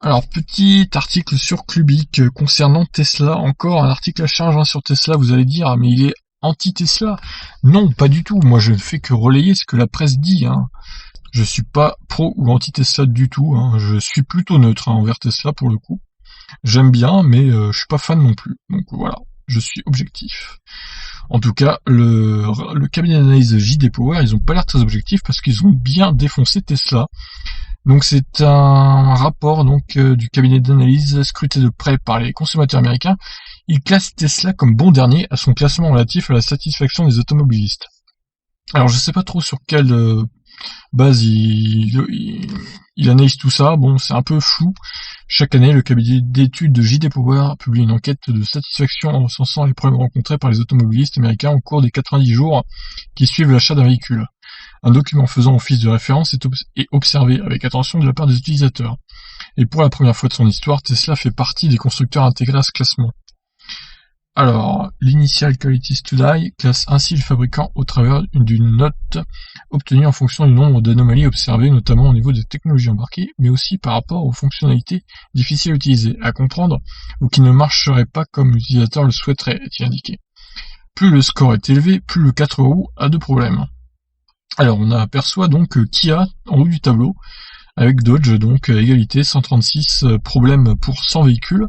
Alors, petit article sur Clubic concernant Tesla. Encore un article à charge sur Tesla. Vous allez dire, ah, mais il est anti-Tesla. Non, pas du tout. Moi, je ne fais que relayer ce que la presse dit. Je suis pas pro ou anti-Tesla du tout. Je suis plutôt neutre envers Tesla pour le coup. J'aime bien, mais je suis pas fan non plus. Donc voilà, je suis objectif. En tout cas, le cabinet d'analyse JD Power, ils ont pas l'air très objectifs parce qu'ils ont bien défoncé Tesla. Donc c'est un rapport du cabinet d'analyse scruté de près par les consommateurs américains. Il classe Tesla comme bon dernier à son classement relatif à la satisfaction des automobilistes. Alors je sais pas trop sur quelle base il analyse tout ça. Bon, c'est un peu flou. Chaque année, le cabinet d'études de JD Power publie une enquête de satisfaction en recensant les problèmes rencontrés par les automobilistes américains au cours des 90 jours qui suivent l'achat d'un véhicule. Un document faisant office de référence est observé avec attention de la part des utilisateurs. Et pour la première fois de son histoire, Tesla fait partie des constructeurs intégrés à ce classement. Alors, l'Initial Quality Study classe ainsi le fabricant au travers d'une note obtenue en fonction du nombre d'anomalies observées, notamment au niveau des technologies embarquées, mais aussi par rapport aux fonctionnalités difficiles à utiliser, à comprendre, ou qui ne marcheraient pas comme l'utilisateur le souhaiterait, est-il indiqué. Plus le score est élevé, plus le 4 roues a de problèmes. Alors, on aperçoit donc Kia en haut du tableau, avec Dodge, donc à égalité, 136 problèmes pour 100 véhicules.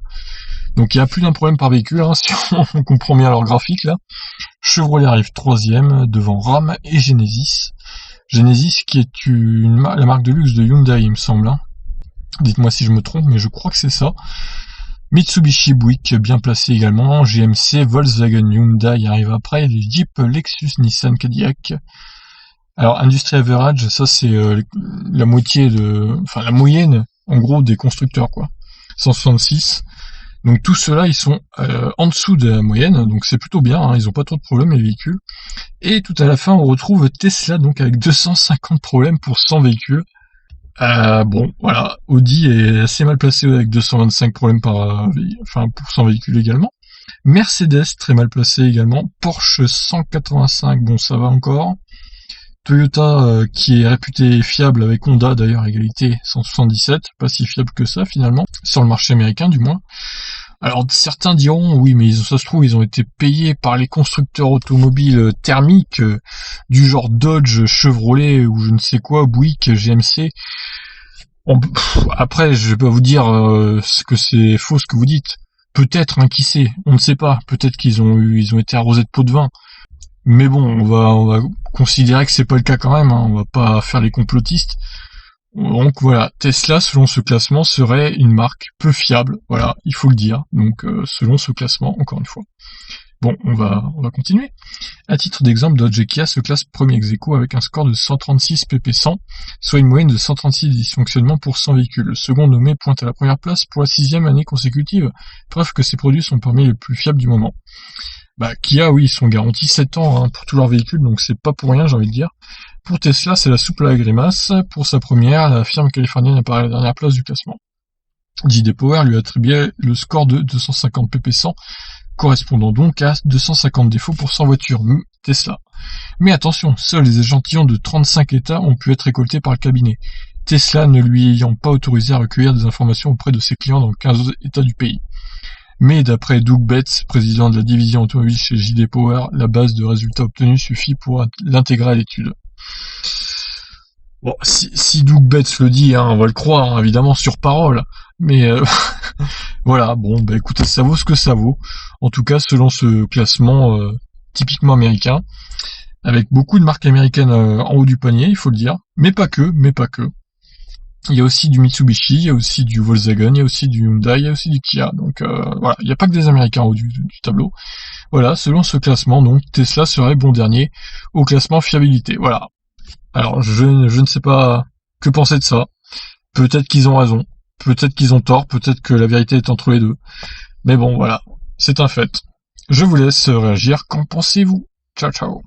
Donc il y a plus d'un problème par véhicule, si on comprend bien leur graphique là. Chevrolet arrive troisième, devant Ram et Genesis. Genesis qui est la marque de luxe de Hyundai, il me semble. Dites-moi si je me trompe, mais je crois que c'est ça. Mitsubishi Buick bien placé également. GMC, Volkswagen, Hyundai arrive après. Les Jeep, Lexus, Nissan, Cadillac. Alors Industry Average, ça c'est la moyenne en gros des constructeurs quoi. 166. Donc tout cela ils sont en dessous de la moyenne, donc c'est plutôt bien, ils ont pas trop de problèmes les véhicules. Et tout à la fin on retrouve Tesla donc avec 250 problèmes pour 100 véhicules. Bon voilà, Audi est assez mal placé avec 225 problèmes pour 100 véhicules également. Mercedes très mal placé également. Porsche 185, bon ça va encore. Toyota qui est réputé fiable avec Honda d'ailleurs à égalité 177, pas si fiable que ça finalement, sur le marché américain du moins. Alors certains diront oui mais ça se trouve ils ont été payés par les constructeurs automobiles thermiques du genre Dodge, Chevrolet ou je ne sais quoi, Buick, GMC. Après je vais pas vous dire que c'est faux ce que vous dites. Peut-être, qui sait, on ne sait pas. Peut-être qu'ils ont été arrosés de pots de vin. Mais bon, on va considérer que c'est pas le cas quand même, on va pas faire les complotistes. Donc voilà, Tesla, selon ce classement, serait une marque peu fiable, voilà, il faut le dire. Donc selon ce classement, encore une fois. Bon, on va continuer. À titre d'exemple, Dodge et Kia se classent premier ex-aequo avec un score de 136 pp100, soit une moyenne de 136 dysfonctionnements pour 100 véhicules. Le second nommé pointe à la première place pour la 6e année consécutive, preuve que ces produits sont parmi les plus fiables du moment. Kia, oui, ils sont garantis 7 ans pour tous leurs véhicules, donc c'est pas pour rien, j'ai envie de dire. Pour Tesla, c'est la soupe à la grimace. Pour sa première, la firme californienne apparaît à la dernière place du classement. JD Power lui attribuait le score de 250 pp100, correspondant donc à 250 défauts pour 100 voitures Tesla. Mais attention, seuls les échantillons de 35 états ont pu être récoltés par le cabinet, Tesla ne lui ayant pas autorisé à recueillir des informations auprès de ses clients dans 15 états du pays. Mais d'après Doug Betts, président de la division automobile chez JD Power, la base de résultats obtenus suffit pour l'intégrer à l'étude. Bon, si Doug Betts le dit, on va le croire, évidemment, sur parole. Mais voilà, bon, écoutez, ça vaut ce que ça vaut. En tout cas, selon ce classement typiquement américain, avec beaucoup de marques américaines en haut du panier, il faut le dire. Mais pas que. Il y a aussi du Mitsubishi, il y a aussi du Volkswagen, il y a aussi du Hyundai, il y a aussi du Kia. Donc voilà, il n'y a pas que des Américains en haut du tableau. Voilà, selon ce classement, donc Tesla serait bon dernier au classement fiabilité. Voilà. Alors je ne sais pas que penser de ça. Peut-être qu'ils ont raison, peut-être qu'ils ont tort, peut-être que la vérité est entre les deux. Mais bon, voilà, c'est un fait. Je vous laisse réagir. Qu'en pensez-vous? Ciao ciao.